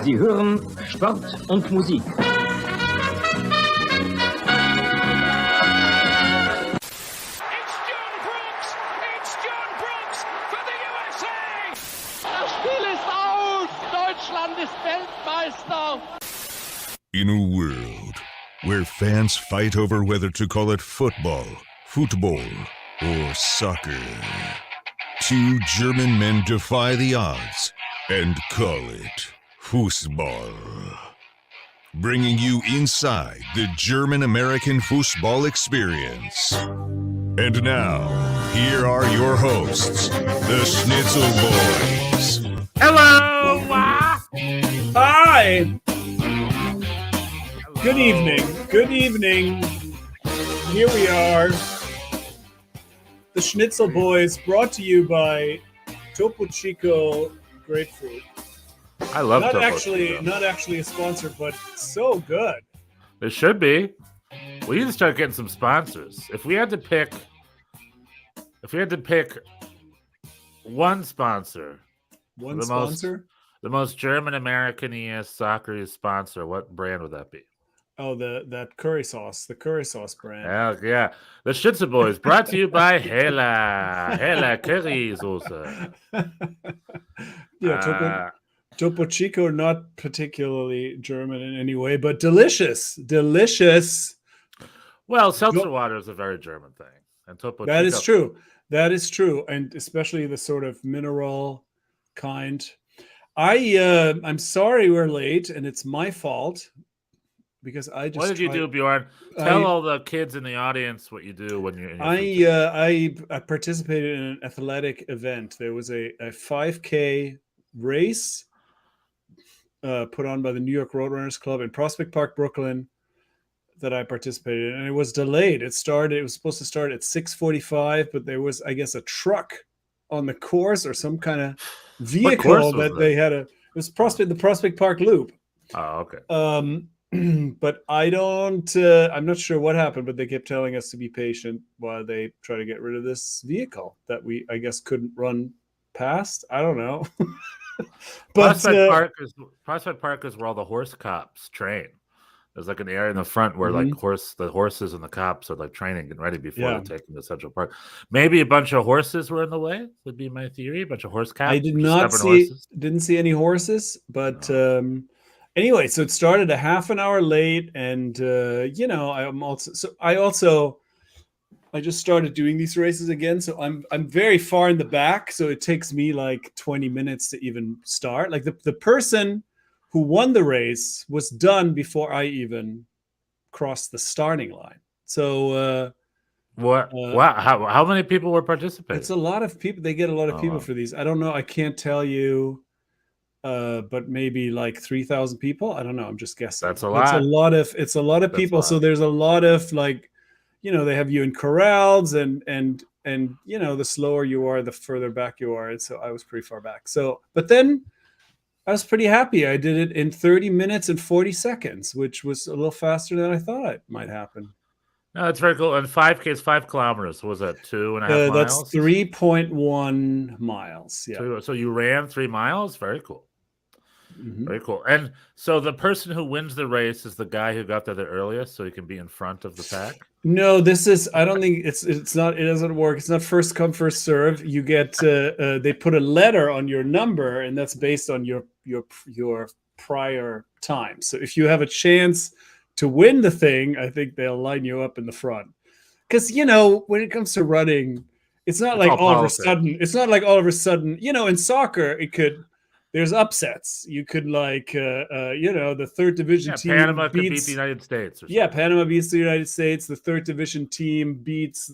Sie hören Sport und Musik. Das Spiel ist aus! Deutschland ist Weltmeister! In a world where fans fight over whether to call it football, or soccer, two German men defy the odds and call it Fußball. Bringing you inside the German-American football experience. And now, here are your hosts, the Schnitzel Boys. Hello! Hi! Good evening. Good evening. Here we are. The Schnitzel Boys, brought to you by Topo Chico Grapefruit. I love not Topo actually Chico. Not actually a sponsor, but so good. It should be. We need to start getting some sponsors. If we had to pick one sponsor, One The sponsor? the most German American soccer sponsor, what brand would that be? Oh, the curry sauce brand. Hell yeah. The Schnitzel Boys, brought to you by Hela curry sauce. Yeah, Topo Chico, not particularly German in any way, but delicious. Well, seltzer water is a very German thing. And Topo That Chico. is true. That is true, and especially the sort of mineral kind. I'm sorry we're late, and it's my fault because I just. What did you do, Bjorn? Tell all the kids in the audience what you do when you're in your free time. I participated in an athletic event. There was a 5K race put on by the New York Roadrunners Club in Prospect Park, Brooklyn, that I participated in, and it was delayed. It was supposed to start at 6:45, but there was, I guess, a truck on the course or some kind of vehicle that they had. It was the Prospect Park Loop. Oh, okay. But I'm not sure what happened, but they kept telling us to be patient while they try to get rid of this vehicle that we, I guess, couldn't run past. I don't know. But Prospect Park is where all the horse cops train. There's like an area in the front where the horses and the cops are like training and ready before they take them to Central Park. Maybe a bunch of horses were in the way, would be my theory. A bunch of horse cops. I didn't see any horses, but anyway, so it started a half an hour late, and I just started doing these races again, so I'm very far in the back, so it takes me like 20 minutes to even start. Like the person who won the race was done before I even crossed the starting line. So how many people were participating? It's a lot of people. They get a lot of people for these. I don't know. I can't tell you, but maybe like 3,000 people. I don't know. I'm just guessing. That's a lot. It's a lot of people. So there's a lot of like, they have you in corrals and the slower you are, the further back you are. And so I was pretty far back. So, but then I was pretty happy. I did it in 30 minutes and 40 seconds, which was a little faster than I thought it might happen. No, that's very cool. And 5K is 5 kilometers. Was that 2.5 miles? That's 3.1 miles. Yeah. So you ran 3 miles? Very cool. Mm-hmm. Very cool. And so the person who wins the race is the guy who got there the earliest, so he can be in front of the pack? No, I don't think it doesn't work. It's not first come, first serve. You get, they put a letter on your number, and that's based on your prior time. So if you have a chance to win the thing, I think they'll line you up in the front. Because, when it comes to running, it's not like all of a sudden, in soccer, there's upsets. You could the third division team. Panama could beat the United States. Panama beats the United States. The third division team beats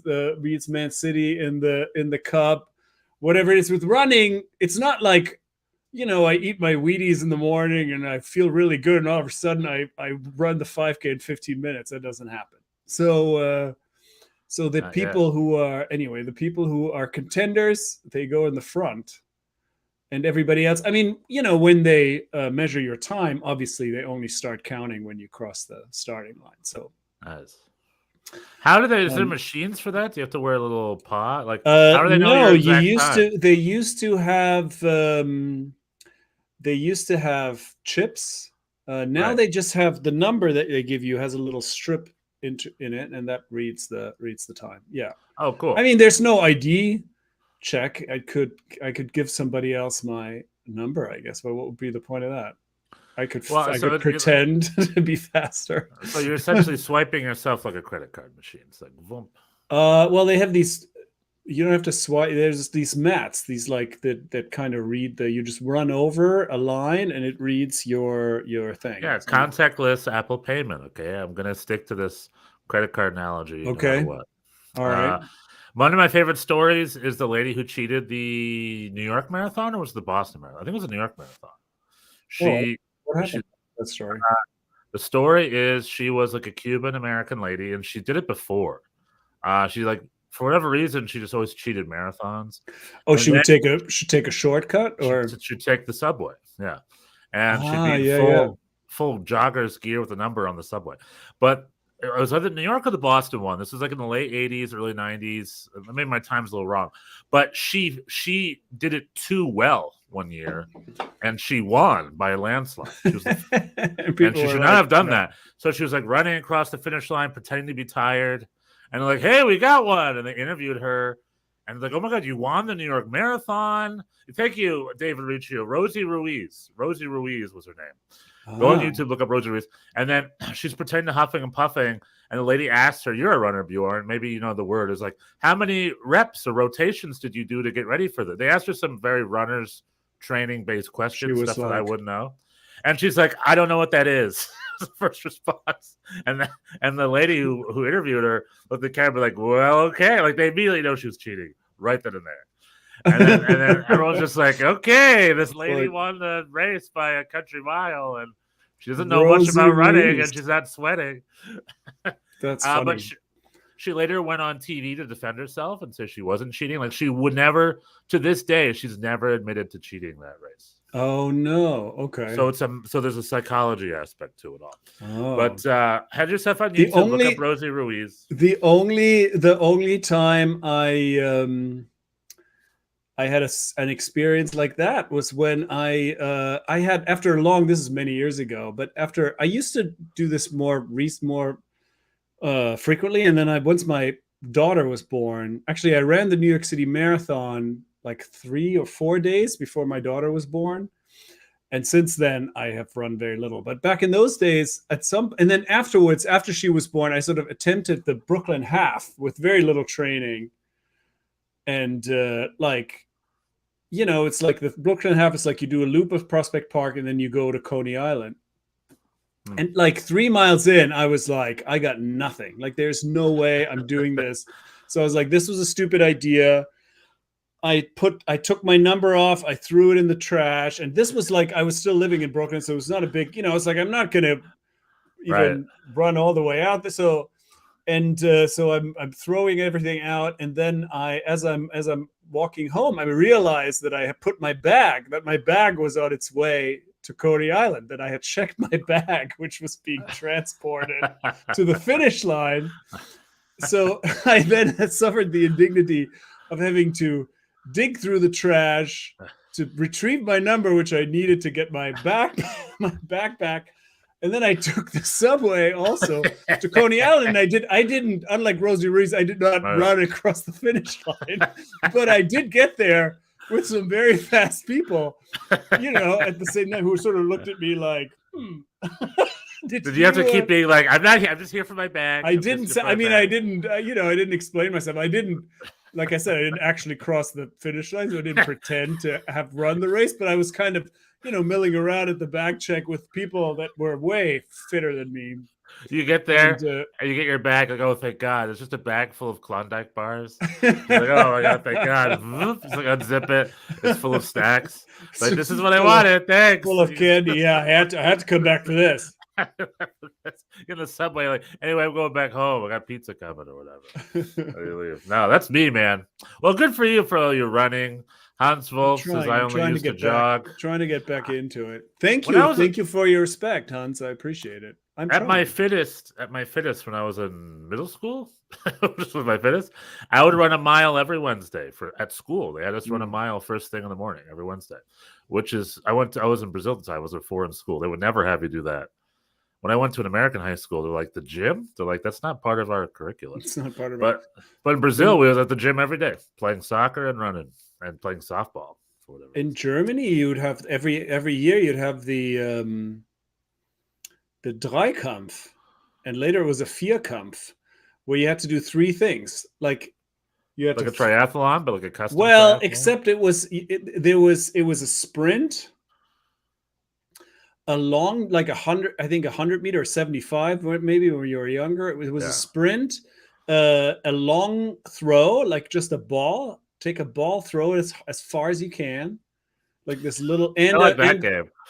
Man City in the cup. Whatever it is with running, it's not like, I eat my Wheaties in the morning and I feel really good, and all of a sudden I run the 5K in 15 minutes. That doesn't happen. So the people who are contenders, they go in the front. And everybody else, when they measure your time, obviously they only start counting when you cross the starting line. So, nice. How do they? Is there machines for that? Do you have to wear a little paw? How do they know? No, they used to have they used to have chips. Now Right. they just have the number that they give you has a little strip in it, and that reads the time. Yeah. Oh, cool. I mean, there's no ID check. I could give somebody else my number, I guess. But what would be the point of that? I could pretend to be faster. So you're essentially swiping yourself like a credit card machine. It's like, boom. Well, they have these. You don't have to swipe. There's these mats, these like that kind of read you just run over a line and it reads your thing. Yeah, contactless Apple payment. Okay, I'm gonna stick to this credit card analogy. Okay. No matter what. All right. One of my favorite stories is the lady who cheated the New York Marathon, or was it the Boston Marathon? I think it was the New York Marathon. What happened? That story. The story is she was like a Cuban American lady, and she did it before. She like, for whatever reason, she just always cheated marathons. Oh, she would take a shortcut, or she'd take the subway. Yeah, and she'd be full joggers gear with a number on the subway. But it was either New York or the Boston one. This was like in the late 80s, early 90s. Maybe my time's a little wrong, but she did it too well one year, and she won by a landslide. She was and she should not have done that. So she was like running across the finish line, pretending to be tired. And they're like, hey, we got one. And they interviewed her. And they're like, oh, my God, you won the New York Marathon. Thank you, David Riccio. Rosie Ruiz. Rosie Ruiz was her name. Go on YouTube, look up Rosie Ruiz. And then she's pretending to huffing and puffing. And the lady asked her, you're a runner, Bjorn. Maybe you know the word. Is like, how many reps or rotations did you do to get ready for this? They asked her some very runners training-based questions, stuff that I wouldn't know. And she's like, I don't know what that is. The first response, and the lady who interviewed her looked at the camera like, well, okay, like they immediately know she was cheating right then and there, and then everyone's just like, okay, this lady won the race by a country mile, and she doesn't know much about running, and she's not sweating. That's funny. But she later went on TV to defend herself and said she wasn't cheating. Like she would never, to this day, she's never admitted to cheating that race. Oh no! Okay. So so there's a psychology aspect to it all. Oh. But had yourself on YouTube. Look up Rosie Ruiz. The only time I had an experience like that was when I had, after a long. This is many years ago, but after I used to do this more frequently, and then once my daughter was born, actually I ran the New York City Marathon like 3 or 4 days before my daughter was born. And since then I have run very little, but back in those days and then afterwards, after she was born, I sort of attempted the Brooklyn half with very little training. And it's like the Brooklyn half is like you do a loop of Prospect Park and then you go to Coney Island. And like 3 miles in, I was like, I got nothing. Like, there's no way I'm doing this. So I was like, this was a stupid idea. I took my number off. I threw it in the trash. And this was like, I was still living in Brooklyn. So it was not a big, it's like, I'm not going to even run all the way out. So I'm throwing everything out. And then as I'm walking home, I realized that I had put my bag was on its way to Coney Island, that I had checked my bag, which was being transported to the finish line. So I then had suffered the indignity of having to dig through the trash to retrieve my number, which I needed to get my backpack. And then I took the subway also to Coney Island. And I didn't, unlike Rosie Ruiz, I did not run across the finish line, but I did get there with some very fast people, at the same time, who sort of looked at me like, Did you have to keep being like, I'm not here, I'm just here for my bag? I didn't say, I didn't explain myself. Like I said, I didn't actually cross the finish line, so I didn't pretend to have run the race, but I was kind of, milling around at the back check with people that were way fitter than me. You get there and you get your bag, like, oh, thank God. It's just a bag full of Klondike bars. You're like, oh, my God, thank God. Just like unzip it. It's full of snacks. Like, this is what I wanted. Thanks. Full of candy. Yeah, I had to come back for this. in the subway, like, anyway, I'm going back home. I got pizza coming or whatever. No, that's me, man. Well, good for you for all your running. Hans Wolf says I only used to jog. Trying to get back into it. Thank When you. Thank you for your respect, Hans. I appreciate it. At my fittest when I was in middle school, just with my fittest, I would run a mile every Wednesday at school. They had us run a mile first thing in the morning every Wednesday, which is I was in Brazil at the time. I was at 4 in school. They would never have you do that. When I went to an American high school, they're like, the gym? They're like, that's not part of our curriculum. It's not part of But in Brazil, we was at the gym every day, playing soccer and running and playing softball. For whatever in Germany, you'd have every year you'd have the Dreikampf, and later it was a Vierkampf, where you had to do 3 things. Like you had like to a triathlon, but like a custom. Well, triathlon? Except it was a sprint. Along like 100, I think 100 meter or 75, maybe when you were younger. It was a sprint, a long throw, like just a ball. Take a ball, throw it as far as you can, like this little and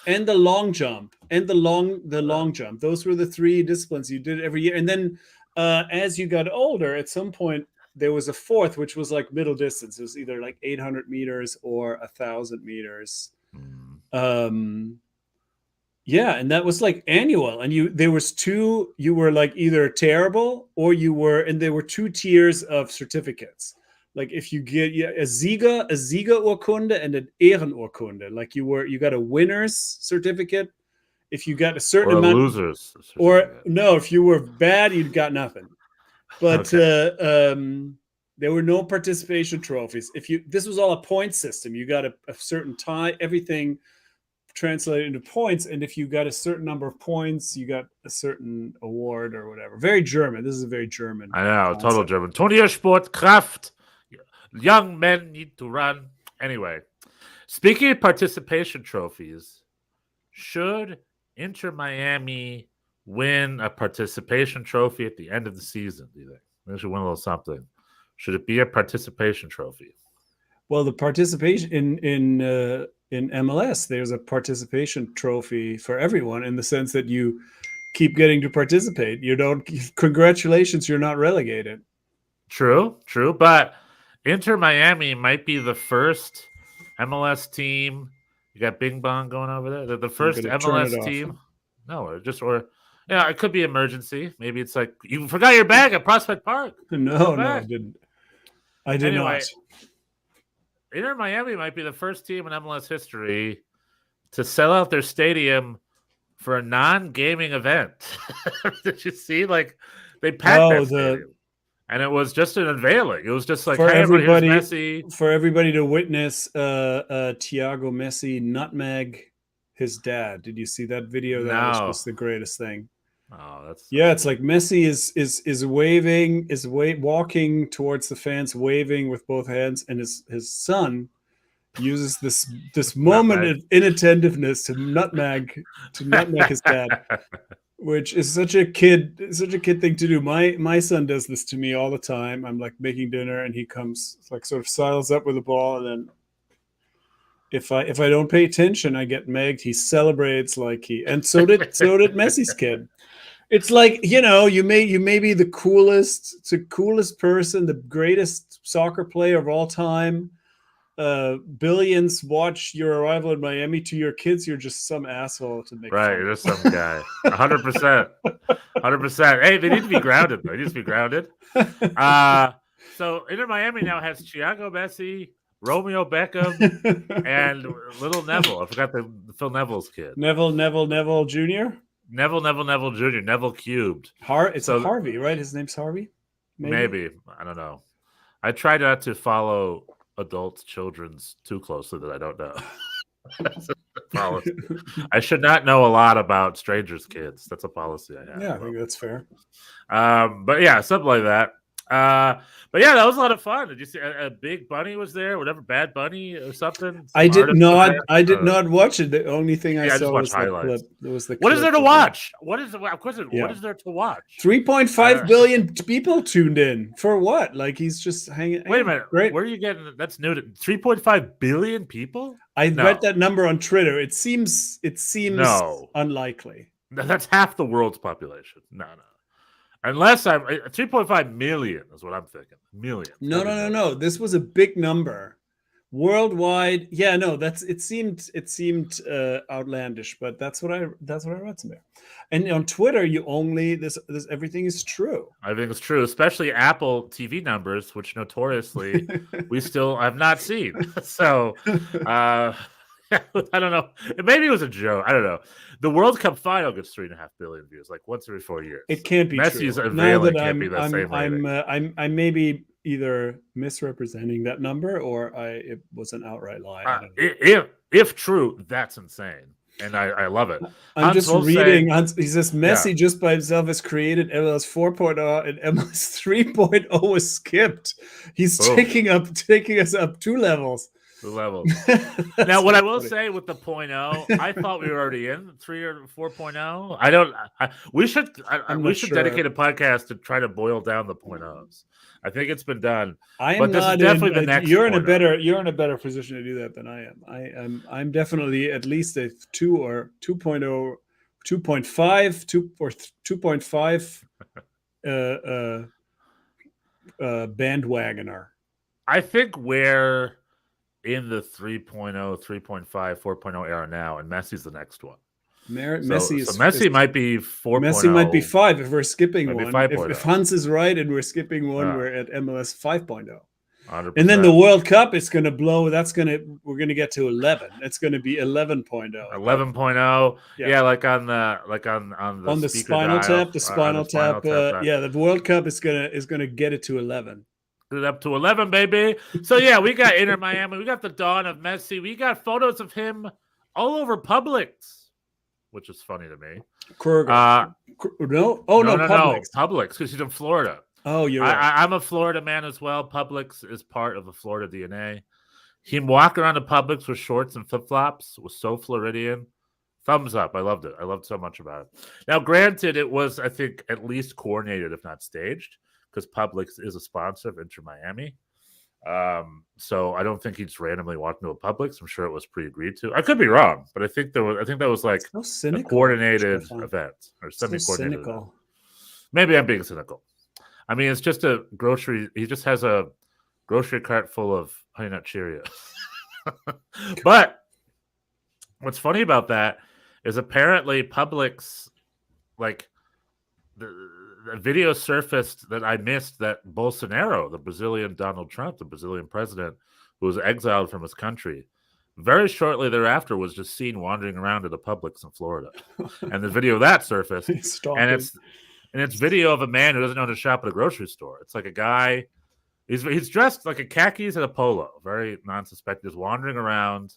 and the long jump and the long jump. Those were the 3 disciplines you did every year. And then as you got older, at some point there was a 4th, which was like middle distance. It was either like 800 meters or 1,000 meters. Yeah, and that was like annual, and you were like either terrible or you were, and there were 2 tiers of certificates. Like if you get a Siegerurkunde and an Ehrenurkunde, like you got a winner's certificate if you got a certain amount, losers, or no, if you were bad, you got nothing. But there were no participation trophies. This was all a point system. You got a certain time, everything translated into points, and if you got a certain number of points, you got a certain award or whatever. Very German. This is a very German. I know, total German. Turniersport, Kraft. Young men need to run. Anyway, speaking of participation trophies, should Inter Miami win a participation trophy at the end of the season? Do you think they should win a little something? Should it be a participation trophy? Well, the participation in MLS, there's a participation trophy for everyone in the sense that you keep getting to participate. You don't. Congratulations, you're not relegated. True, but Inter Miami might be the first MLS team. You got Bing Bong going over there. They're the first MLS team. No, it could be emergency. Maybe it's like you forgot your bag at Prospect Park. No, I didn't. I did not. Inter Miami might be the first team in MLS history to sell out their stadium for a non-gaming event. Did you see? Like they packed that stadium, and it was just an unveiling. It was just like, for hey, everybody, Messi. For everybody to witness Thiago Messi nutmeg his dad. Did you see that video? That was just the greatest thing. Oh, it's like Messi is walking towards the fans, waving with both hands, and his son uses this moment of inattentiveness to nutmeg his dad, which is such a kid thing to do. My son does this to me all the time. I'm like making dinner, and he comes like sort of sidles up with the ball, and then if I don't pay attention, I get megged. He celebrates like and so did Messi's kid. It's like, you may be the coolest person, the greatest soccer player of all time. Billions watch your arrival in Miami. To your kids, you're just some asshole to make right. You're just some guy. 100%. 100%. Hey, they need to be grounded. They need to be grounded. So Inter Miami now has Thiago Messi, Romeo Beckham, and little Neville. I forgot the Phil Neville's kid. Neville Jr.? Neville Jr. Neville cubed. It's Harvey, right? His name's Harvey? Maybe. I don't know. I try not to follow children's too closely that I don't know. That's a policy. I should not know a lot about strangers' kids. That's a policy I have. Yeah, I think that's fair. But yeah, something like that. But yeah, that was a lot of fun. Did you see a Big Bunny was there? Whatever, Bad Bunny or something? I did not watch it. The only thing I saw was highlights. The what is there to watch? What is there to watch? 3.5 billion people tuned in for what? Like he's just hanging. Wait a minute. Great. Where are you getting? That's new. 3.5 billion people? I read that number on Twitter. It seems unlikely. That's half the world's population. No. Unless 3.5 million is what I'm thinking. Million. No. This was a big number. Worldwide, yeah, no, it seemed outlandish, but that's what I read somewhere. And on Twitter, you only this everything is true. I think it's true, especially Apple TV numbers, which notoriously we still have not seen. So I don't know. Maybe it was a joke. I don't know. The World Cup final gets 3.5 billion views, like once every 4 years. It can't be Messi's true. Now that can't be the same rating. I'm maybe either misrepresenting that number or it was an outright lie. If true, that's insane, and I love it. I'm just reading. He says Messi just by himself has created MLS 4.0 and MLS 3.0 was skipped. He's taking us up 2 levels. Now, what I will say with the 0.0, I thought we were already in 3 or 4.0. We should dedicate a podcast to try to boil down the 0.0s. I think it's been done. This is definitely the next. You're in a better position to do that than I am. I'm definitely at least a 2 or 2.0, 2.5, 2 or 2.5 bandwagoner. I think we're in the 3.0, 3.5, 4.0 era now, and Messi's the next one. Messi might be 4.0. Messi might be 5 if we're skipping one. If 5.0. Hans is right and we're skipping one, we're at MLS 5.0. 100%. And then the World Cup is going to blow. We're going to get to 11. It's going to be 11.0. 11.0. Yeah, like on the Spinal Tap. The Spinal Tap. Yeah, the World Cup is gonna get it to 11. Up to 11, baby. So yeah, we got Inter Miami. We got the dawn of Messi. We got photos of him all over Publix, which is funny to me. Kroger. No, Publix. Publix, because he's in Florida. Oh, you're right. I'm a Florida man as well. Publix is part of the Florida DNA. Him walking around the Publix with shorts and flip-flops was so Floridian. Thumbs up. I loved it. I loved so much about it. Now, granted, it was, I think, at least coordinated, if not staged, because Publix is a sponsor of Inter Miami. So I don't think he just randomly walked into a Publix. I'm sure it was pre-agreed to. I could be wrong, but I think that was like a coordinated event or semi-coordinated event. Maybe I'm being cynical. I mean, it's just a grocery. He just has a grocery cart full of Honey Nut Cheerios. But what's funny about that is apparently Publix, like the video surfaced that I missed that Bolsonaro, the Brazilian Donald Trump, the Brazilian president who was exiled from his country, very shortly thereafter was just seen wandering around at a Publix in Florida. And the video of that surfaced, and it's video of a man who doesn't know how to shop at a grocery store. It's like a guy, he's dressed like a khakis and a polo, very non-suspect, just wandering around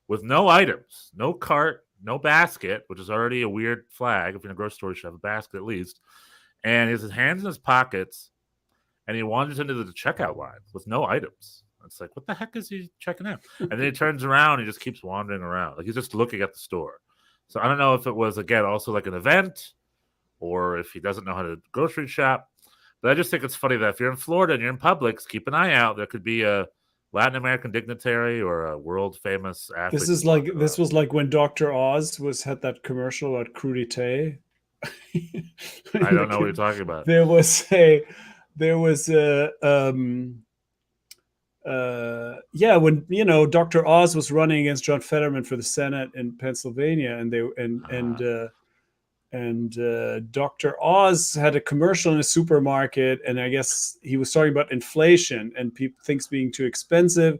with no items, no cart, no basket, which is already a weird flag. If you're in a grocery store, you should have a basket at least. And he has his hands in his pockets, and he wanders into the checkout line with no items. It's like, what the heck is he checking out? And then he turns around and he just keeps wandering around. Like he's just looking at the store. So I don't know if it was, again, also like an event or if he doesn't know how to grocery shop. But I just think it's funny that if you're in Florida and you're in Publix, keep an eye out. There could be a Latin American dignitary or a world famous athlete. This was like when Dr. Oz had that commercial at crudité. I don't know what you're talking about. There was when Dr. Oz was running against John Fetterman for the Senate in Pennsylvania, and Dr. Oz had a commercial in a supermarket, and I guess he was talking about inflation and things being too expensive,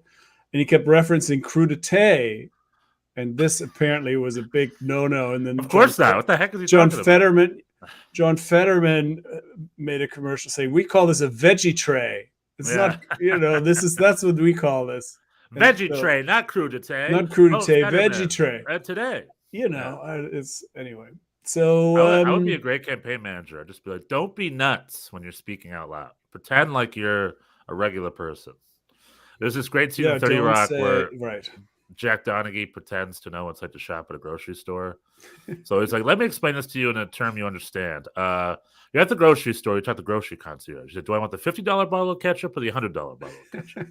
and he kept referencing crudité. And this apparently was a big no-no. And then, of course, not. What the heck is he talking about? John Fetterman made a commercial saying, "We call this a veggie tray. It's not, that's what we call this. Veggie tray, not crudité. Not crudité, veggie tray. Today, it's anyway. So I would be a great campaign manager. I'd just be like, don't be nuts when you're speaking out loud. Pretend like you're a regular person. There's this great scene in 30 Rock where Jack Donaghy pretends to know what it's like to shop at a grocery store. So he's like, let me explain this to you in a term you understand. You're at the grocery store. You talk to the grocery concierge. You say, do I want the $50 bottle of ketchup or the $100 bottle of ketchup?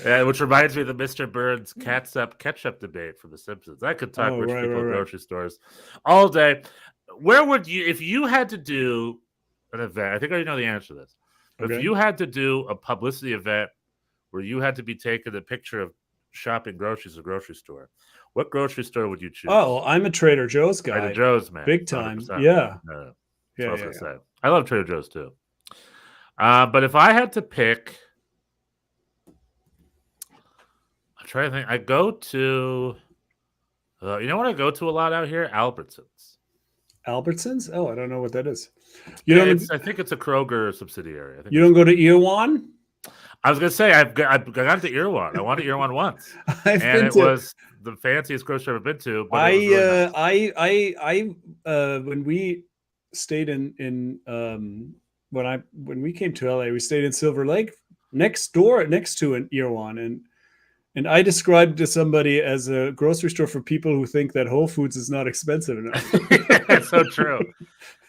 Yeah, which reminds me of the Mr. Burns catsup ketchup debate from The Simpsons. I could talk rich people in grocery stores all day. Where would you, if you had to do an event? I think I already know the answer to this. If you had to do a publicity event where you had to be taking a picture of shopping groceries at a grocery store, what grocery store would you choose? Oh, I'm a Trader Joe's guy. Trader Joe's, man. Big time. 100%. Yeah. I was going to say. I love Trader Joe's too. But if I had to pick, I'm trying to think. I go to, you know what I go to a lot out here? Albertsons. Albertsons? Oh, I don't know what that is. I think it's a Kroger subsidiary. You don't go to Erewhon? I was gonna say I've got to Erewhon. I wanted Erewhon once, it was the fanciest grocery I've ever been to. But when we stayed in when we came to LA, we stayed in Silver Lake next to an Erewhon, and I described to somebody as a grocery store for people who think that Whole Foods is not expensive enough. That's so true.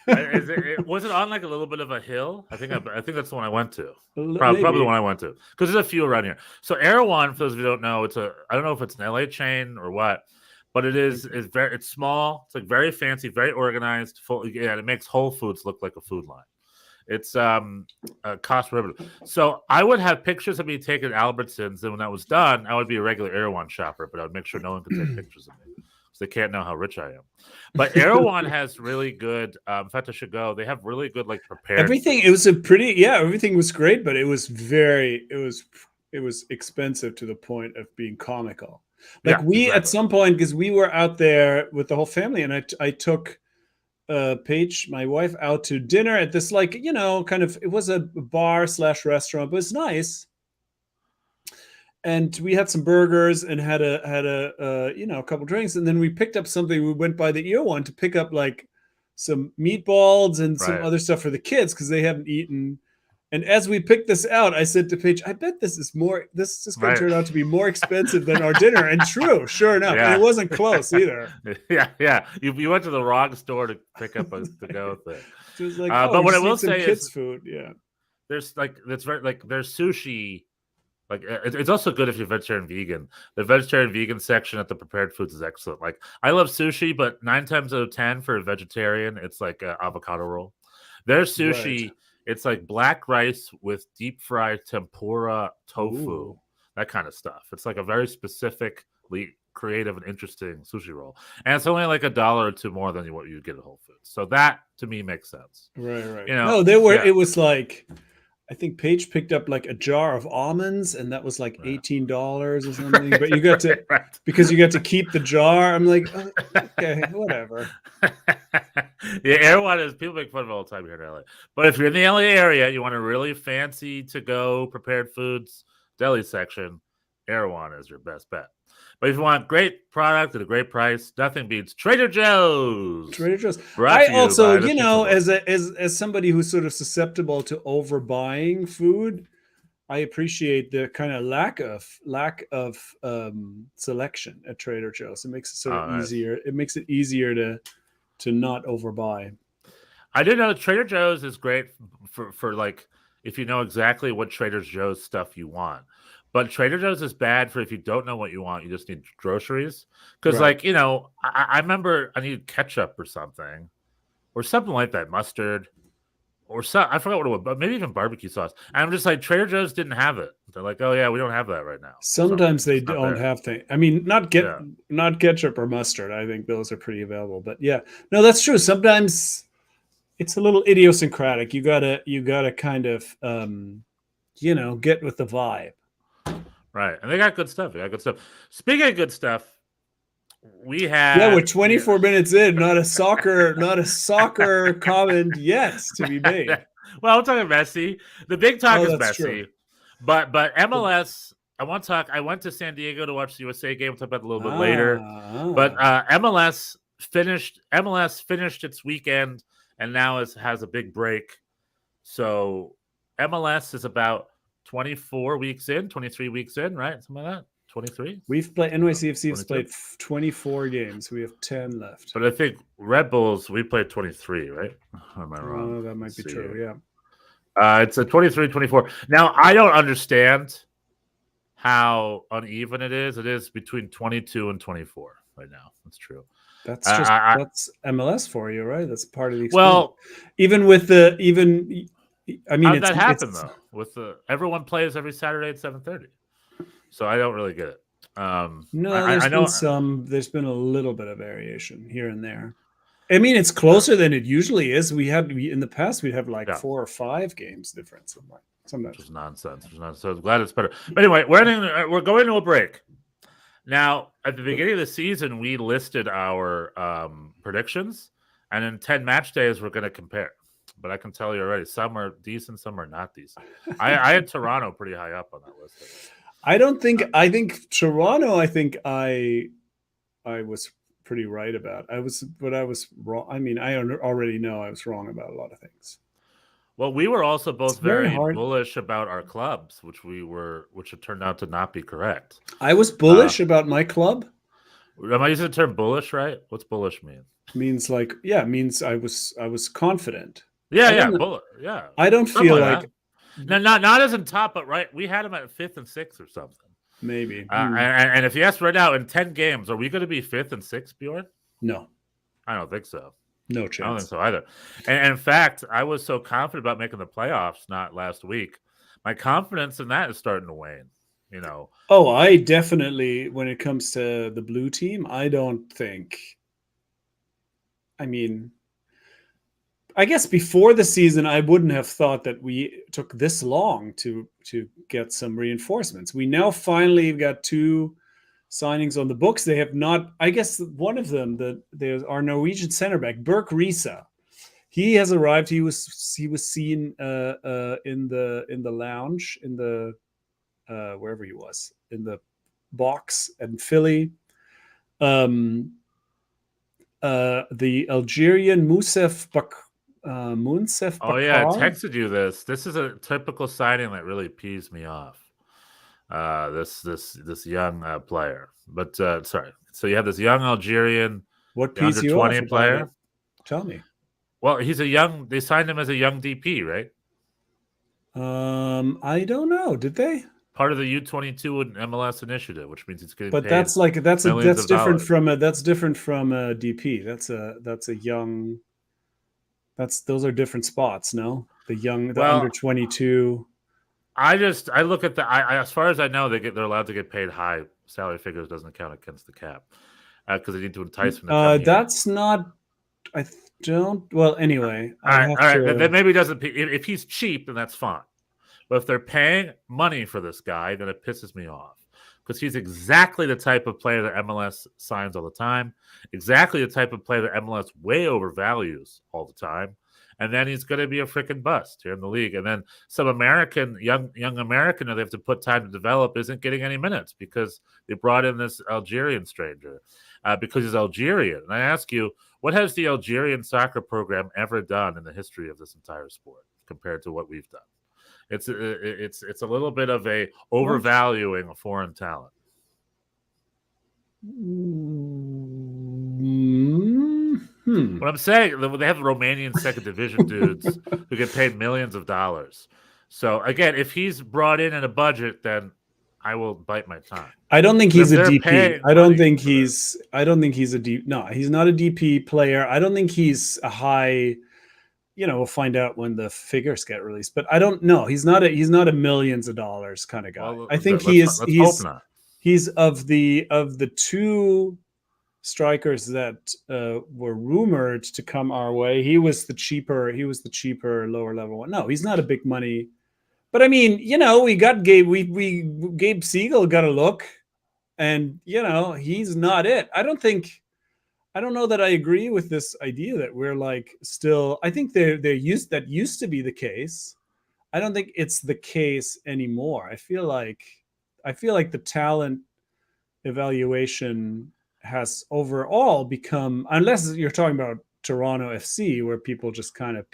Was it on like a little bit of a hill? I think that's the one I went to. Probably the one I went to, because there's a few around here. So Erewhon, for those of you who don't know, I don't know if it's an LA chain or what, but it's small. It's like very fancy, very organized. It makes Whole Foods look like a food line. It's cost prohibitive. So I would have pictures of me taking Albertsons, and when that was done, I would be a regular Erewhon shopper, but I would make sure no one could take pictures of me, because they can't know how rich I am. But Erewhon has really good. In fact, I should go. They have really good like prepared. Everything. It was everything was great, but it was expensive to the point of being comical. Like at some point, because we were out there with the whole family, and I took Paige, my wife, out to dinner at this it was a bar/restaurant, but it's nice. And we had some burgers and had a couple drinks, and then we picked up something. We went by the Erewhon to pick up like some meatballs and some other stuff for the kids because they haven't eaten. And as we picked this out, I said to Paige, "I bet this is going to turn out to be more expensive than our dinner." And sure enough, and it wasn't close either. Yeah. You went to the wrong store to pick up a to-go thing. It was like, but what I will say kids is, food. Yeah, there's there's sushi. Like it's also good if you're vegetarian vegan. The vegetarian vegan section at the prepared foods is excellent. Like I love sushi, but 9 times out of 10 for a vegetarian, it's like an avocado roll. Their sushi, it's like black rice with deep fried tempura tofu, that kind of stuff. It's like a very specifically creative and interesting sushi roll, and it's only like $1 or $2 more than what you get at Whole Foods. So that to me makes sense. Right. It was like, I think Paige picked up like a jar of almonds, and that was like $18 or something. But you got to because you got to keep the jar. I'm like, oh, okay, whatever. Erewhon is, people make fun of it all the time here in LA. But if you're in the LA area, you want a really fancy to go prepared foods deli section, Erewhon is your best bet. But if you want great product at a great price, nothing beats Trader Joe's. Trader Joe's. I also, as somebody who's sort of susceptible to overbuying food, I appreciate the kind of lack of selection at Trader Joe's. It makes it sort of easier. It makes it easier to not overbuy. I did know Trader Joe's is great for like if you know exactly what Trader Joe's stuff you want. But Trader Joe's is bad for if you don't know what you want. You just need groceries. Because, I remember I needed ketchup or something like that, mustard, or I forgot what it was, but maybe even barbecue sauce. And I'm just like, Trader Joe's didn't have it. They're like, oh yeah, we don't have that right now. Sometimes they don't have things. I mean, not ketchup or mustard. I think those are pretty available. But yeah, no, that's true. Sometimes it's a little idiosyncratic. You gotta kind of get with the vibe. Right, and they got good stuff. Speaking of good stuff, we have we're 24 minutes in. Not a soccer comment yet to be made. Well, I'm talking MESSI. The big talk is MESSI, true. But MLS. I went to San Diego to watch the USA game. We'll talk about it a little bit later. But MLS finished its weekend and now has a big break. So MLS is about 23 weeks in, right? Something like that. 23? We've played, NYCFC has played 24 games. We have 10 left. But I think Red Bulls, we played 23, right? Or am I wrong? Oh, that might be true, yeah. It's a 23-24. Now, I don't understand how uneven it is. It is between 22 and 24 right now. That's true. That's that's MLS for you, right? That's part of the experience. Well, even with the even, I mean, how'd that happen though? With the everyone plays every Saturday at 7:30, so I don't really get it. No, there's been a little bit of variation here and there. I mean, it's closer than it usually is. In the past we'd have like 4 or 5 games difference. Sometimes it's nonsense. So I'm glad it's better. But anyway, we're going to a break. Now, at the beginning of the season, we listed our predictions, and in 10 match days, we're going to compare. But I can tell you already, some are decent, some are not decent. I had Toronto pretty high up on that list. I think Toronto. I think I was pretty right about. I was wrong. I mean, I already know I was wrong about a lot of things. Well, we were also both very bullish about our clubs, which have turned out to not be correct. I was bullish about my club. Am I using the term bullish right? What's bullish mean? Means like, means I was confident. Bullish. Yeah. I don't feel like no, not as in top, but right. We had them at 5th and 6th or something. Maybe. And if you ask right now, in 10 games, are we going to be 5th and 6th, Bjorn? No. I don't think so. No chance. I don't think so either. And in fact, I was so confident about making the playoffs not last week. My confidence in that is starting to wane, you know. Oh, I definitely, when it comes to the blue team, I don't think. I mean, I guess before the season, I wouldn't have thought that we took this long to get some reinforcements. We now finally got 2 signings on the books. They have not. I guess one of them, there's our Norwegian center back, Berk Riise. He has arrived. He was seen in the lounge in the wherever he was, in the box in Philly. The Algerian Moussef Bakar. Oh yeah, I texted you this. This is a typical signing that really pees me off. This young player, but sorry. So you have this young Algerian, what pees you off player? It? Tell me. Well, he's a young. They signed him as a young DP, right? I don't know. Did they? Part of the U22 and MLS initiative, which means it's getting. But paid that's different from a DP. That's a young. Those are different spots, no? The under 22. I look at as far as I know, they're allowed to get paid high salary figures. Doesn't count against the cap because they need to entice them to come that's here. Not. I don't. Well, anyway. All right. Then maybe doesn't. If he's cheap, then that's fine. But if they're paying money for this guy, then it pisses me off. Because he's exactly the type of player that MLS signs all the time, exactly the type of player that MLS way overvalues all the time, and then he's going to be a freaking bust here in the league. And then some young American that they have to put time to develop isn't getting any minutes because they brought in this Algerian stranger because he's Algerian. And I ask you, what has the Algerian soccer program ever done in the history of this entire sport compared to what we've done? It's a little bit of a overvaluing a foreign talent. Mm-hmm. What I'm saying, they have Romanian second division dudes who get paid millions of dollars. So again, if he's brought in a budget, then I will bite my tongue. I don't think he's a DP. I don't think he's a DP. No, he's not a DP player. I don't think he's a high. We'll find out when the figures get released. But I don't know. He's not a millions of dollars kind of guy. Well, I think he's of the 2 strikers that were rumored to come our way. He was the cheaper lower level one. No, he's not a big money. But I mean, we got Gabe. Gabe Siegel got a look, and he's not it. I don't know that I agree with this idea that we're like still. I think that used to be the case. I don't think it's the case anymore. I feel like the talent evaluation has overall become, unless you're talking about Toronto FC, where people just kind of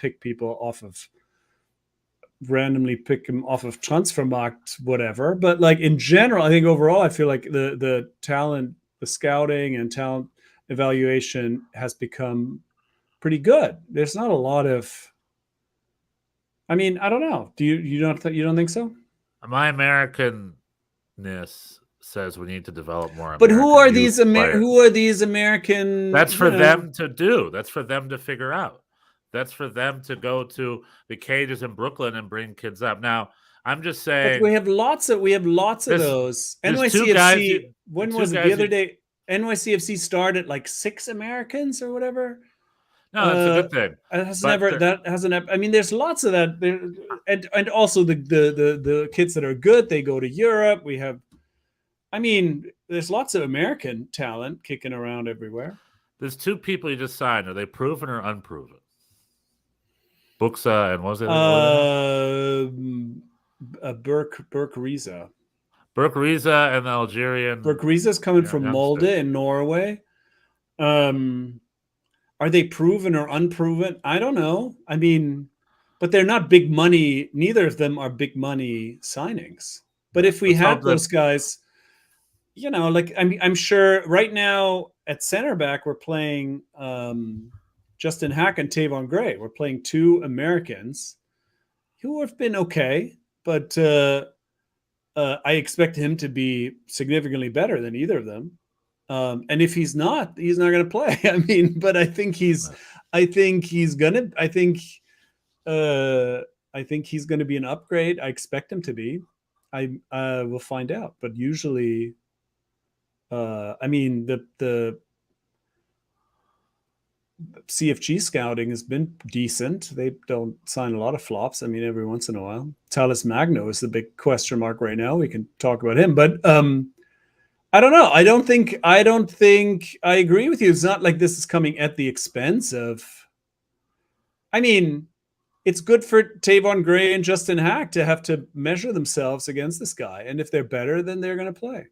randomly pick them off of Transfermarkt, whatever. But like in general, I think overall, I feel like the talent, the scouting and talent evaluation has become pretty good. There's not a lot of. I mean, I don't know. Do you don't think so? My American says we need to develop more. But American who are these American? That's for them to do. That's for them to figure out. That's for them to go to the cages in Brooklyn and bring kids up. Now, I'm just saying. But we have lots of those. NYCFC. When was it the other day? NYCFC started like 6 Americans or whatever. No, that's a good thing. That hasn't. I mean, there's lots of that. And also the kids that are good, they go to Europe. We have. I mean, there's lots of American talent kicking around everywhere. There's 2 people you just signed. Are they proven or unproven? Buxa and what was it? Burke Riza. Burke Riza and the Algerian. Burke Riza's coming from Molde in Norway. Are they proven or unproven? I don't know. I mean, but they're not big money. Neither of them are big money signings. But if we had those guys, like I'm sure right now at center back we're playing Justin Hack and Tavon Gray. We're playing 2 Americans who have been okay, but I expect him to be significantly better than either of them. And if he's not going to play. I mean, but I think he's going to be an upgrade. I expect him to be. I will find out. But usually, I mean, the CFG scouting has been decent. They don't sign a lot of flops. I mean, every once in a while. Talis Magno is the big question mark right now. We can talk about him, but I don't know. I don't think I agree with you. It's not like this is coming at the expense of. I mean, it's good for Tavon Gray and Justin Hack to have to measure themselves against this guy, and if they're better, then they're going to play.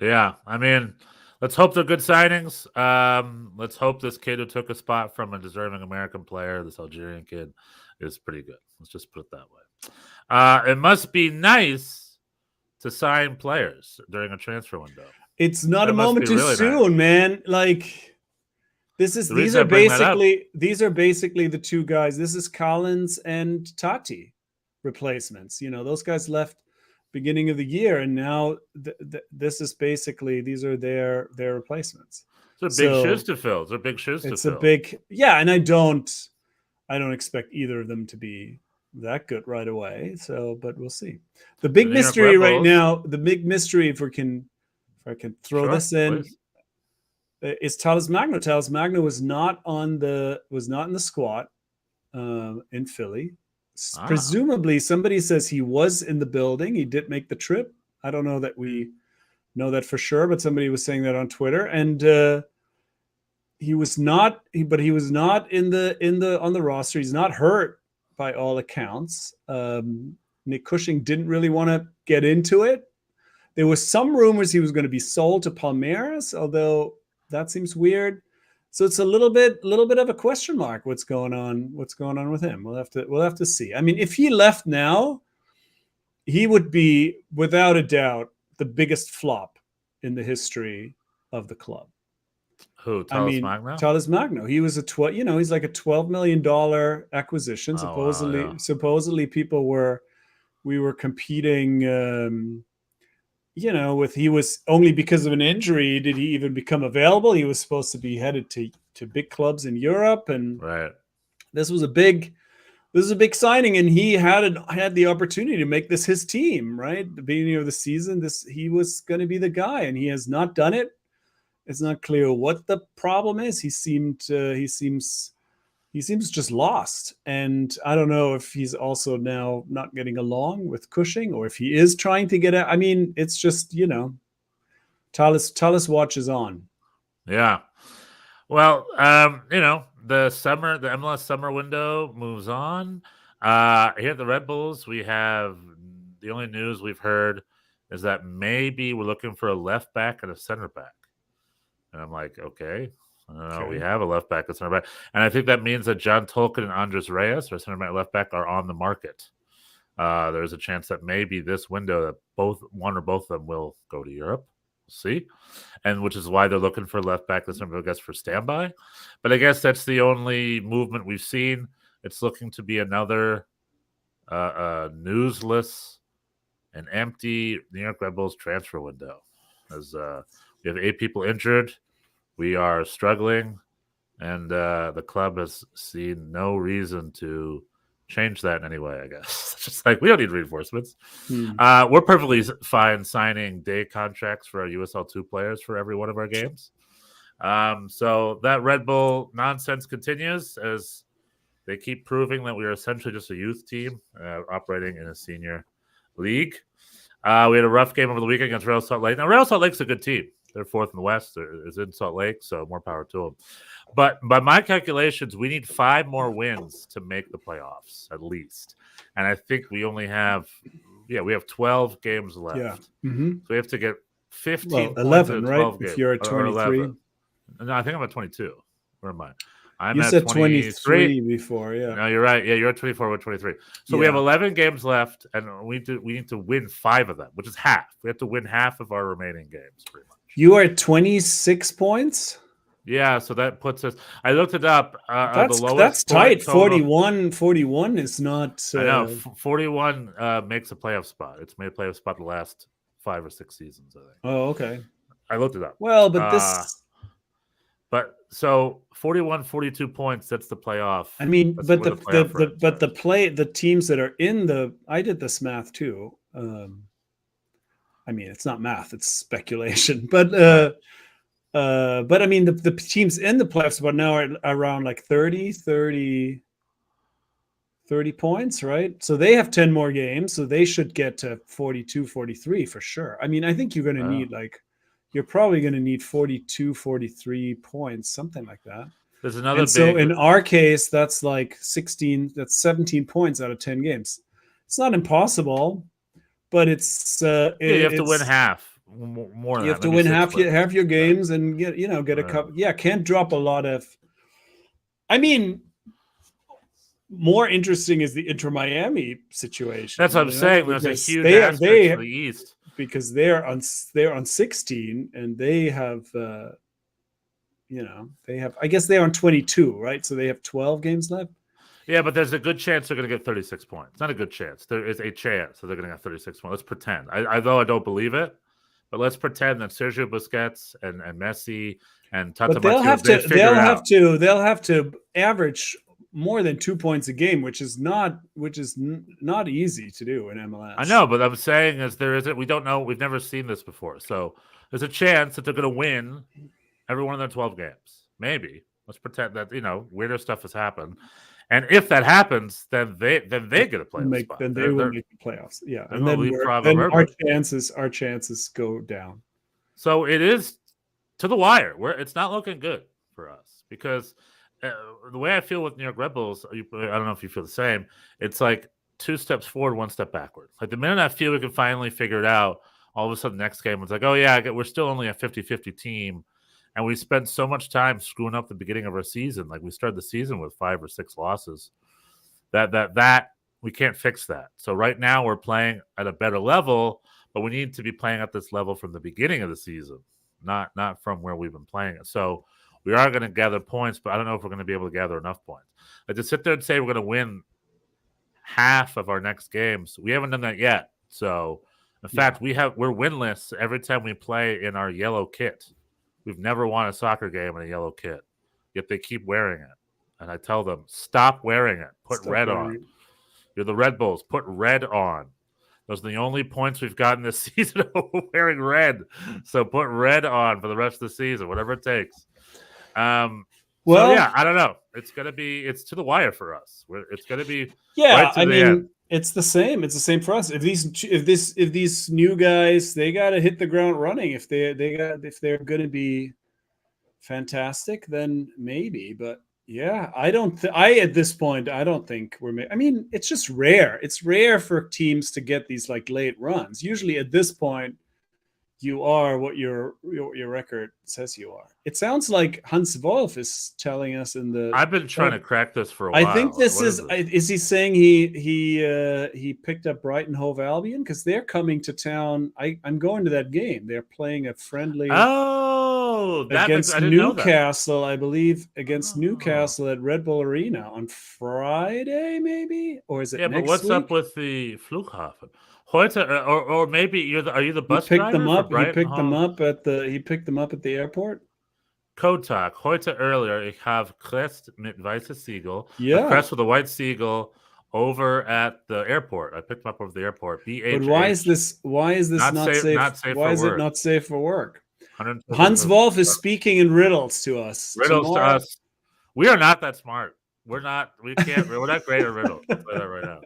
Yeah, I mean, let's hope they're good signings. Let's hope this kid who took a spot from a deserving American player, this Algerian kid, is pretty good. Let's just put it that way. It must be nice to sign players during a transfer window. It's not a moment too soon, man. Like these are basically the 2 guys. This is Collins and Tati replacements. Those guys left beginning of the year, and now this is basically these are their replacements. It's big shoes to fill. They're big shoes to fill. It's a big and I don't expect either of them to be that good right away. So, but we'll see. The big mystery right now, if I can throw this in, please. Is Talis Magno. Talis Magno was not in the squad in Philly. Presumably, somebody says he was in the building. He did make the trip. I don't know that we know that for sure, but somebody was saying that on Twitter, and he was not. But he was not on the roster. He's not hurt by all accounts. Nick Cushing didn't really want to get into it. There was some rumors he was going to be sold to Palmeiras, although that seems weird. So it's a little bit of a question mark. What's going on with him? We'll have to see. I mean, if he left now, he would be without a doubt the biggest flop in the history of the club. Who? Magno? Talis Magno. He was he's like a $12 million acquisition. Supposedly we were competing. He was only because of an injury did he even become available. He was supposed to be headed to big clubs in Europe, and this was a big signing, and he had the opportunity to make this his team. Right, at the beginning of the season, he was going to be the guy, and he has not done it. It's not clear what the problem is. He seems just lost, and I don't know if he's also now not getting along with Cushing, or if he is trying to get out. I mean, it's just Talis watches on. Yeah, well, the MLS summer window moves on. Here at the Red Bulls, we have the only news we've heard is that maybe we're looking for a left back and a center back, and I'm like, okay. I don't know. Okay. We have a left back and center back, and I think that means that John Tolkien and Andres Reyes, our center back, left back, are on the market. There's a chance that maybe this window that one or both of them will go to Europe. We'll see, and which is why they're looking for left back and center back, I guess, for standby. But I guess that's the only movement we've seen. It's looking to be another newsless an empty New York Red Bulls transfer window. As we have 8 people injured, we are struggling, and the club has seen no reason to change that in any way, I guess. It's just like, we don't need reinforcements. We're perfectly fine signing day contracts for our USL 2 players for every one of our games. So that Red Bull nonsense continues as they keep proving that we are essentially just a youth team operating in a senior league. We had a rough game over the weekend against Real Salt Lake. Now, Real Salt Lake's a good team. They're 4th in the West. It's in Salt Lake, so more power to them. But by my calculations, we need 5 more wins to make the playoffs, at least. And I think we only have, we have 12 games left. Yeah. So we have to get 15 11, right? games, If you're at 23. No, I think I'm at 22. Where am I? I'm you at said 23 before, yeah. No, you're right. Yeah, you're at 24. We're 23. So we have 11 games left, and we need to win 5 of them, which is half. We have to win half of our remaining games, pretty much. You are at 26 points? Yeah, so that puts us. I looked it up. That's tight. 41 is not. I know 41 makes a playoff spot. It's made a playoff spot the last 5 or 6 seasons, I think. Oh, okay. I looked it up. Well, but this. But so 41, 42 points. That's the playoff. I mean, but the teams that are in the. I did this math too. I mean, it's not math; it's speculation. But I mean, the teams in the playoffs but now are around like 30 points, right? So they have 10 more games, so they should get to 42, 43 for sure. I mean, I think you're going to need you're probably going to need 42, 43 points, something like that. There's another and so in our case, that's like 16, that's 17 points out of 10 games. It's not impossible, but it's you have to win half. More than you have to win half your games and get a cup. Yeah, can't drop a lot of. I mean, more interesting is the Inter Miami situation. That's what I'm saying. There's a huge aspect to the East because they're on 16 and they have I guess they're on 22, right? So they have 12 games left. Yeah, but there's a good chance they're going to get 36 points. Not a good chance. There is a chance that they're going to get 36 points. Let's pretend. Though I don't believe it. But let's pretend that Sergio Busquets and Messi and Tata they'll have to average more than 2 points a game, which is not easy to do in MLS. I know, but I'm saying is we don't know. We've never seen this before, so there's a chance that they're going to win every one of their 12 games. Maybe. Let's pretend that weirder stuff has happened. And if that happens, then they get a playoff spot. Then they will make the playoffs. Yeah, and then our chances go down. So it is to the wire. It's not looking good for us because the way I feel with New York Red Bulls, I don't know if you feel the same. It's like 2 steps forward, 1 step backward. Like the minute I feel we can finally figure it out, all of a sudden next game it's like, oh yeah, we're still only a 50-50 team. And we spent so much time screwing up the beginning of our season. Like we started the season with 5 or 6 losses. That we can't fix that. So right now we're playing at a better level, but we need to be playing at this level from the beginning of the season, not from where we've been playing it. So we are going to gather points, but I don't know if we're going to be able to gather enough points. Like to sit there and say we're going to win half of our next games, we haven't done that yet. So in fact, we're winless every time we play in our yellow kit. We've never won a soccer game in a yellow kit, yet they keep wearing it. And I tell them, stop wearing it. Put red on. You're the Red Bulls. Put red on. Those are the only points we've gotten this season wearing red. So put red on for the rest of the season, whatever it takes. I don't know. It's to the wire for us. It's going to be end. It's the same. It's the same for us. If these new guys, they got to hit the ground running. If they're going to be fantastic, then maybe. But yeah, at this point, I don't think we're. I mean, it's just rare. It's rare for teams to get these like late runs. Usually, at this point, you are what your record says you are. It sounds like Hans Wolf is telling us in the. I've been trying to crack this for a while. I think this is he saying he picked up Brighton Hove Albion because they're coming to town. I'm going to that game. They're playing a friendly. Against Newcastle, I believe, against Newcastle at Red Bull Arena on Friday, maybe, or is it? Yeah, next but what's week? up with the Flughafen? Hoyte, or maybe are you the bus driver? He picked them up at the airport. Kotak, heute earlier, ich have Crest mit weißer Siegel. Yeah. A crest with a white seagull over at the airport. I picked them up over the airport. BHH. But why is this not safe? Why is it not safe for work? Hans Wolf is speaking in riddles to us. Riddles to us. We are not that smart. We're not great at riddles. I'll say that right now.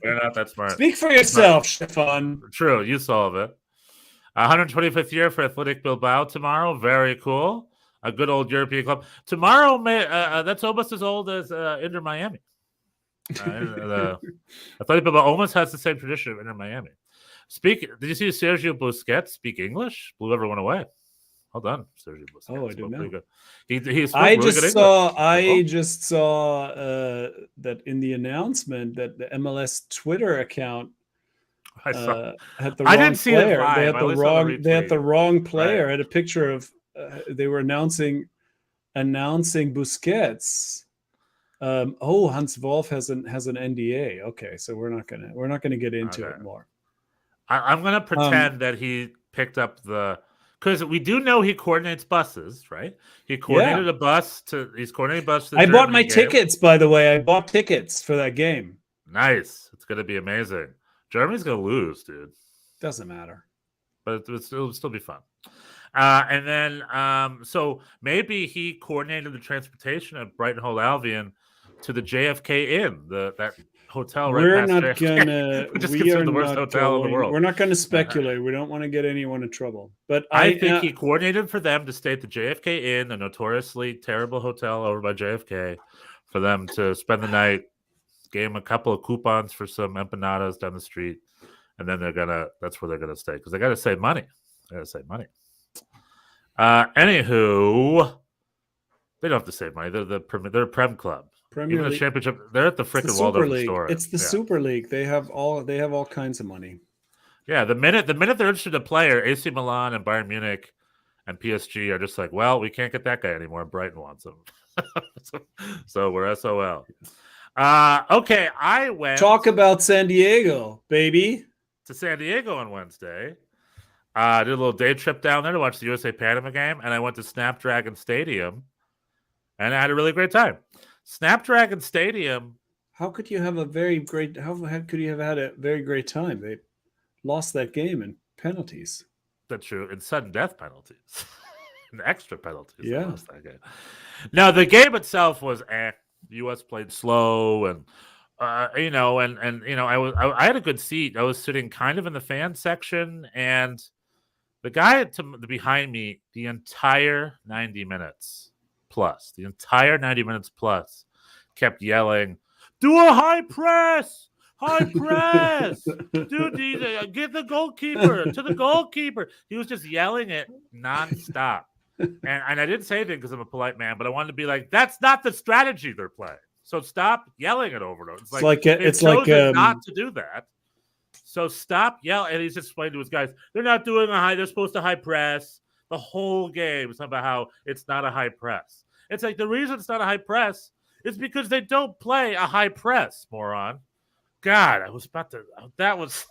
We're not that smart. Speak for yourself, Stefan. True, you solve it. 125th year for Athletic Bilbao tomorrow. Very cool. A good old European club. Tomorrow, that's almost as old as Inter Miami. Athletic Bilbao almost has the same tradition of Inter Miami. Did you see Sergio Busquets speak English? Blew everyone away. Well done, Sergio Busquets. Oh, I didn't know. Good. I just saw that in the announcement that the MLS Twitter account had the wrong player. They had the wrong player. Right. Had a picture of they were announcing Busquets. Hans Wolf has an NDA. Okay, so we're not gonna get into it more. I'm gonna pretend that he picked up because we do know he coordinates buses, right? He coordinated a bus to. He's coordinating bus to. I bought my tickets, by the way. I bought tickets for that game. Nice. It's gonna be amazing. Germany's gonna lose, dude. Doesn't matter, but it'll still be fun. And then, so maybe he coordinated the transportation of Brighton Hove Albion to the JFK Inn, that hotel. We're right not past gonna. We are the worst hotel in the world. We're not going to speculate. We don't want to get anyone in trouble. But I think he coordinated for them to stay at the JFK Inn, a notoriously terrible hotel over by JFK, for them to spend the night. Gave him a couple of coupons for some empanadas down the street, and then that's where they're gonna stay because they gotta save money. Anywho, they don't have to save money. They're a Prem club. Premier Even League. the championship, they're at the freaking Super Waldorf store. It's the Super League. They have all kinds of money. Yeah, the minute they're interested in a player, AC Milan and Bayern Munich and PSG are just like, well, we can't get that guy anymore. Brighton wants him, so we're SOL. Okay, I went. Talk about San Diego, baby. To San Diego on Wednesday. Did a little day trip down there to watch the USA Panama game, and I went to Snapdragon Stadium, and I had a really great time. Snapdragon Stadium. How could you have a very great? How could you have had a very great time? They lost that game in penalties. That's true. In sudden death penalties, and extra penalties. Yeah. Lost that game. Now the game itself was The U.S. played slow, and I had a good seat. I was sitting kind of in the fan section, and the guy behind me the entire 90 minutes plus kept yelling, "Do a high press! High press! Dude, get the goalkeeper to the goalkeeper!" He was just yelling it nonstop. And I didn't say anything because I'm a polite man, but I wanted to be like, that's not the strategy they're playing. So stop yelling it over them. It's like not to do that. So stop yelling. And he's just explaining to his guys, they're not doing they're supposed to high press. The whole game is about how it's not a high press. It's like the reason it's not a high press is because they don't play a high press, moron. God, I was about to. That was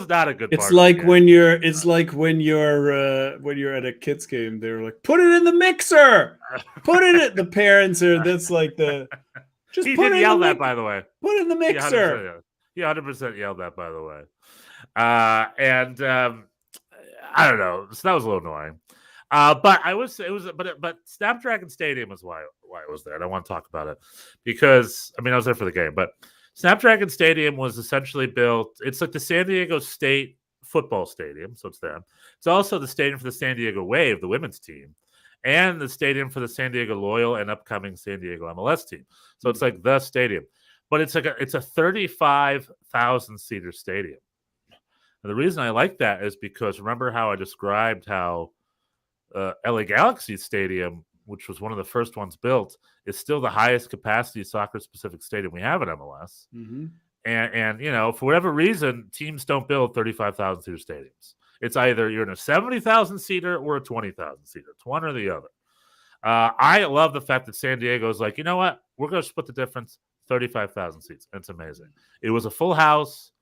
not a good. It's like when you're at a kids game. They're like, put it in the mixer. Put it in. The parents are. That's like the. Just he did yell that, by the way. Put it in the mixer. He 100% yelled that, by the way. I don't know. So that was a little annoying. But Snapdragon Stadium is why I was there, and I want to talk about it because I was there for the game. But Snapdragon Stadium was essentially built. It's like the San Diego State football stadium, so it's there. It's also the stadium for the San Diego Wave, the women's team, and the stadium for the San Diego Loyal and upcoming San Diego MLS team. So it's like the stadium, but it's a 35,000 seater stadium. And the reason I like that is because remember how I described how LA Galaxy Stadium, which was one of the first ones built, is still the highest capacity soccer-specific stadium we have at MLS. Mm-hmm. And for whatever reason, teams don't build 35,000 seater stadiums. It's either you're in a 70,000 seater or a 20,000 seater. It's one or the other. I love the fact that San Diego is like, you know what? We're going to split the difference, 35,000 seats. It's amazing. It was a full house.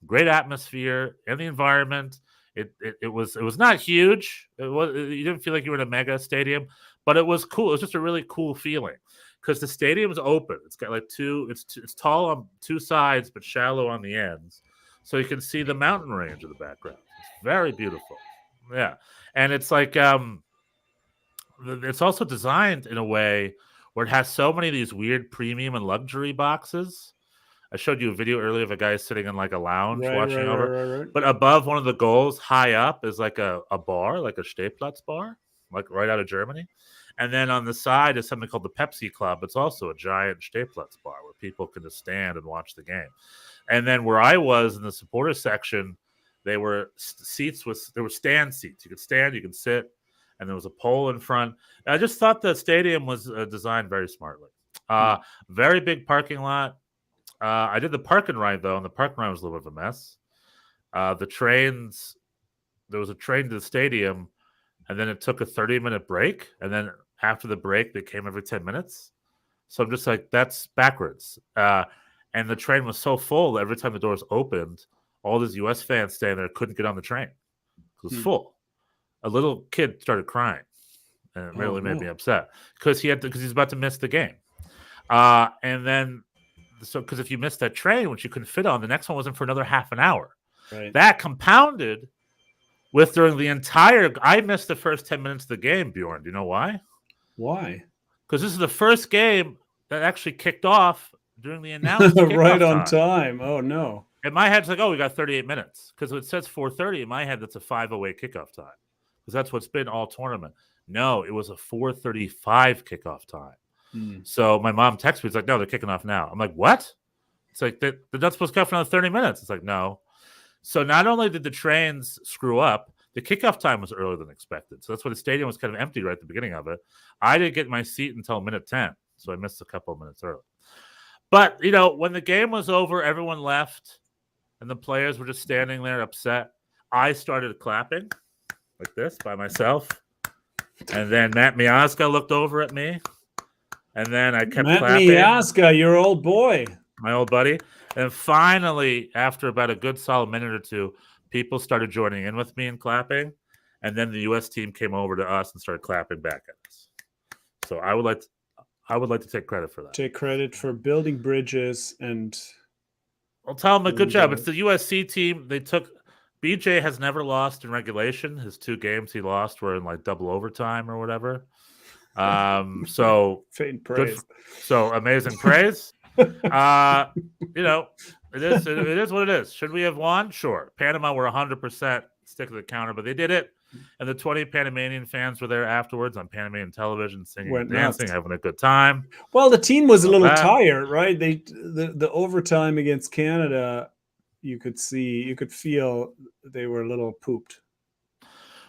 great atmosphere and the environment. It was not huge. You didn't feel like you were in a mega stadium, but it was cool. It was just a really cool feeling because the stadium's open. It's got like it's tall on two sides but shallow on the ends, so you can see the mountain range in the background. It's very beautiful. Yeah, and it's like it's also designed in a way where it has so many of these weird premium and luxury boxes. I showed you a video earlier of a guy sitting in like a lounge watching over. Right. But above one of the goals, high up, is like a bar, like a Stehplatz bar, like right out of Germany. And then on the side is something called the Pepsi Club. It's also a giant Stehplatz bar where people can just stand and watch the game. And then where I was in the supporter section, there were stand seats. You could stand, you could sit, and there was a pole in front. And I just thought the stadium was designed very smartly. Very big parking lot. I did the park and ride, though, and the park and ride was a little bit of a mess. The trains, there was a train to the stadium, and then it took a 30-minute break, and then after the break, they came every 10 minutes. So I'm just like, that's backwards. And the train was so full that every time the doors opened, all these U.S. fans standing there couldn't get on the train. It was full. A little kid started crying, and it really made me upset because he's about to miss the game. And then, because if you missed that train, which you couldn't fit on, the next one wasn't for another half an hour. Right. That compounded with I missed the first 10 minutes of the game, Bjorn. Do you know why? Why? Because this is the first game that actually kicked off during the announced right on time. Oh, no. In my head, it's like, we got 38 minutes. Because it says 4:30. In my head, that's a 5:08 kickoff time. Because that's what's been all tournament. No, it was a 4:35 kickoff time. So my mom texted me. It's like, no, they're kicking off now. I'm like, what? It's like, they're not supposed to kick off for another 30 minutes. It's like, no. So not only did the trains screw up, the kickoff time was earlier than expected. So that's why the stadium was kind of empty right at the beginning of it. I didn't get my seat until minute 10. So I missed a couple of minutes early. But, when the game was over, everyone left, and the players were just standing there upset. I started clapping like this by myself. And then Matt Miazga looked over at me. And then I kept clapping. Matt Miazga, your old boy. My old buddy. And finally, after about a good solid minute or two, people started joining in with me and clapping. And then the U.S. team came over to us and started clapping back at us. So I would like to take credit for that. Take credit for building bridges and... I'll tell them a good job. It's the USC team. BJ has never lost in regulation. His 2 games he lost were in like double overtime or whatever. So faint praise. So amazing praise. It is what it is. Should we have won? Sure. Panama were 100% stick to the counter, but they did it. And the 20 Panamanian fans were there afterwards on Panamanian television, singing and dancing, having a good time. Well, the team was a little tired, right? The overtime against Canada, you could feel they were a little pooped.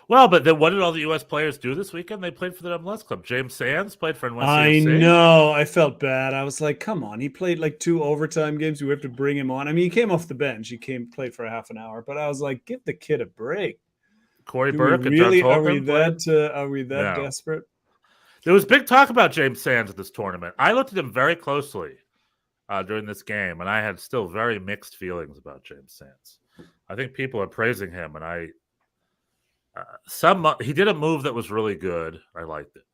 Well, but then what did all the U.S. players do this weekend? They played for the MLS club. James Sands played for NYCFC. I know. I felt bad. I was like, come on. He played like 2 overtime games. We have to bring him on. I mean, he came off the bench. He played for a half an hour. But I was like, give the kid a break. Corey Burke and really, John are we that desperate? There was big talk about James Sands at this tournament. I looked at him very closely during this game, and I had still very mixed feelings about James Sands. I think people are praising him, and he did a move that was really good. I liked it.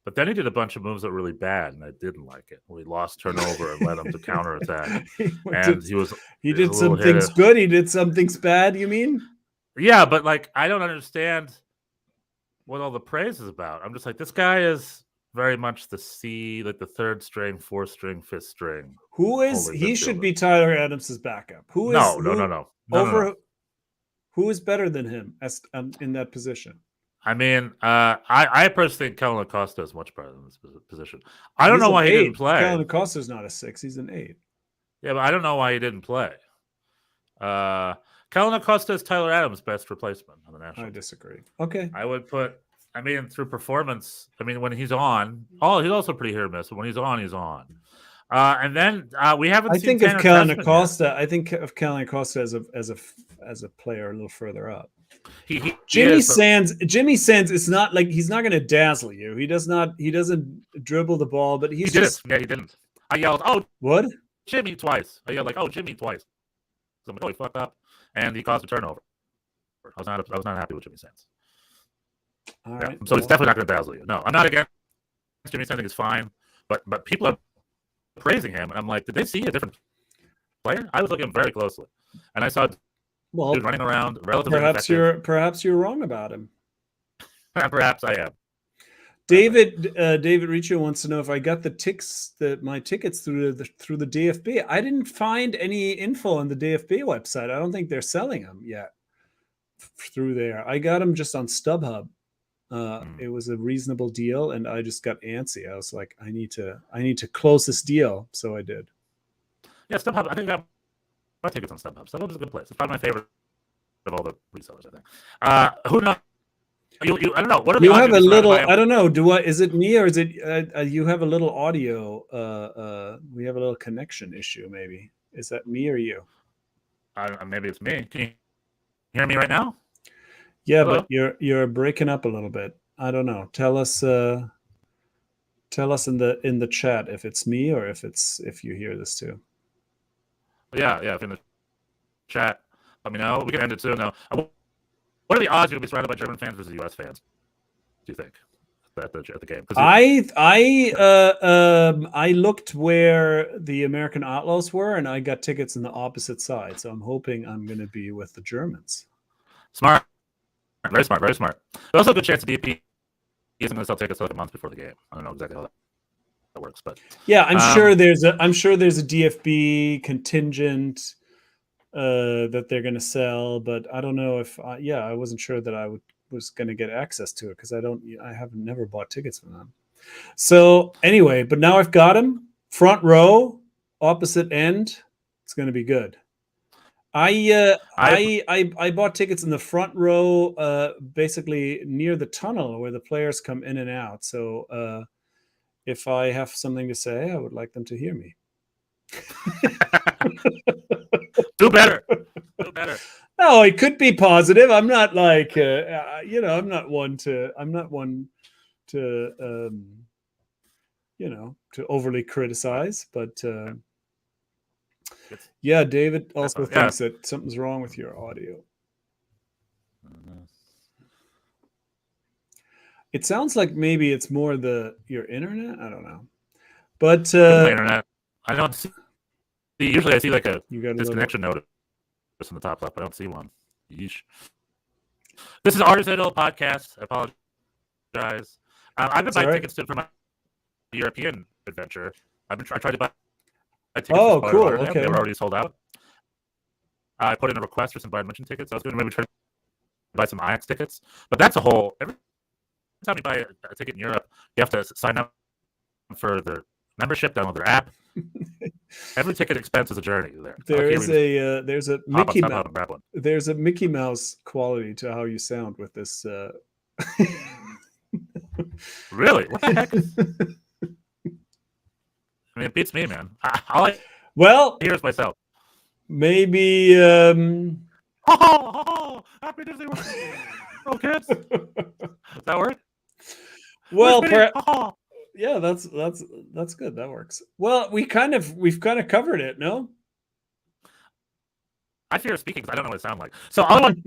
But then he did a bunch of moves that were really bad, and I didn't like it. We lost turnover and led him to counterattack. He did some things good. He did some things bad, you mean? Yeah, but I don't understand what all the praise is about. I'm just like, this guy is very much the the 3rd string, 4th string, 5th string. He should be Tyler Adams' backup. No. Who is better than him in that position? I mean, I personally think Kellen Acosta is much better than this position. I don't know why he didn't play. Kellen Acosta's not a 6; he's an 8. Yeah, but I don't know why he didn't play. Kellen Acosta is Tyler Adams' best replacement on the national team. I disagree. Okay. I would through performance, when he's on, he's also pretty hit or miss, but when he's on, he's on. And then we haven't seen I think of Kellen Acosta as a player a little further up. Jimmy Sands is not like, he's not going to dazzle you. He doesn't dribble the ball, but he didn't. I yelled, "Oh, what? Jimmy," twice. I yelled Jimmy twice. I'm like, oh, he fucked up, and he caused a turnover. I was not happy with Jimmy Sands. All right. So it's definitely not going to dazzle you. No, I'm not against Jimmy Sands. I think it's fine, but people are praising him, and I'm like, did they see a different player? I was looking very closely, and I saw dude running around relatively effective. Perhaps you're wrong about him. Perhaps I am. David Riccio wants to know if I got my tickets through the DFB. I didn't find any info on the DFB website. I don't think they're selling them yet through there. I got them just on StubHub. It was a reasonable deal, and I just got antsy. I was like, I need to close this deal, so I did. Yeah, StubHub. I think I got my tickets on StubHub. StubHub is a good place. It's probably my favorite of all the resellers. I think. Who knows? I don't know. What are you have a little? I don't know. Is it me or is it you have a little audio? We have a little connection issue. Maybe is that me or you? Maybe it's me. Can you hear me right now? Yeah, hello? But you're breaking up a little bit. I don't know. Tell us in the chat if it's me or if you hear this too. Yeah. If in the chat, let me know. We can end it soon. Now, what are the odds you'll be surrounded by German fans versus U.S. fans? Do you think at the game? I looked where the American Outlaws were, and I got tickets on the opposite side. So I'm hoping I'm going to be with the Germans. Smart, very smart, very smart. There's also a good chance the DP isn't going to sell tickets like a month before the game. I don't know exactly how that works, but yeah, I'm sure there's a DFB contingent that they're going to sell, but I don't know if I wasn't sure that I was going to get access to it because I have never bought tickets from them. So anyway, but now I've got them front row, opposite end. It's going to be good. I bought tickets in the front row, basically near the tunnel where the players come in and out. So if I have something to say, I would like them to hear me. Do better. No, it could be positive. I'm not like I'm not one to to overly criticize, but yeah, David also thinks that something's wrong with your audio. It sounds like maybe it's more your internet. I don't know, but my internet. I don't see. Usually, I see like a disconnection notice in the top left. I don't see one. Yeesh. This is Artisanal Podcast. I apologize. I've been buying tickets for my European adventure. I tried to buy tickets. Oh, cool. Okay. They were already sold out. I put in a request for some Bayern München tickets. I was going to maybe try to buy some Ajax tickets, but that's a whole. Every time you buy a ticket in Europe, you have to sign up for their membership, download their app. Every ticket expense is a journey there. There's a Mickey Mouse. There's a Mickey Mouse quality to how you sound with this. Really? What the heck? I mean, it beats me, man. All I hear is myself. Maybe. Happy Disney World, kids. Does that work? Well, yeah, that's good. That works. Well, we've kind of covered it, no? I fear speaking because I don't know what it sounds like. So all I want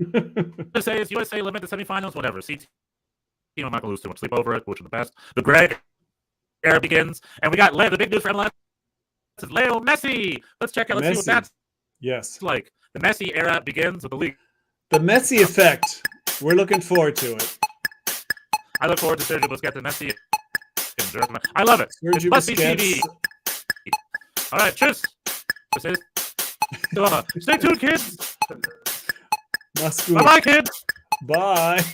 to say is USA limit the semifinals, whatever. See, I'm not going to lose too much sleep over it. Which is the best. The Greg era begins, and we got the big news for MLS. It's Leo Messi. Let's check out. Let's see what that's like. The Messi era begins with the league. The Messi effect. We're looking forward to it. I look forward to Sergio Busquets and Messi. I love it. It's Busby TV. All right, cheers. Stay tuned, kids. Bye-bye, kids. Bye.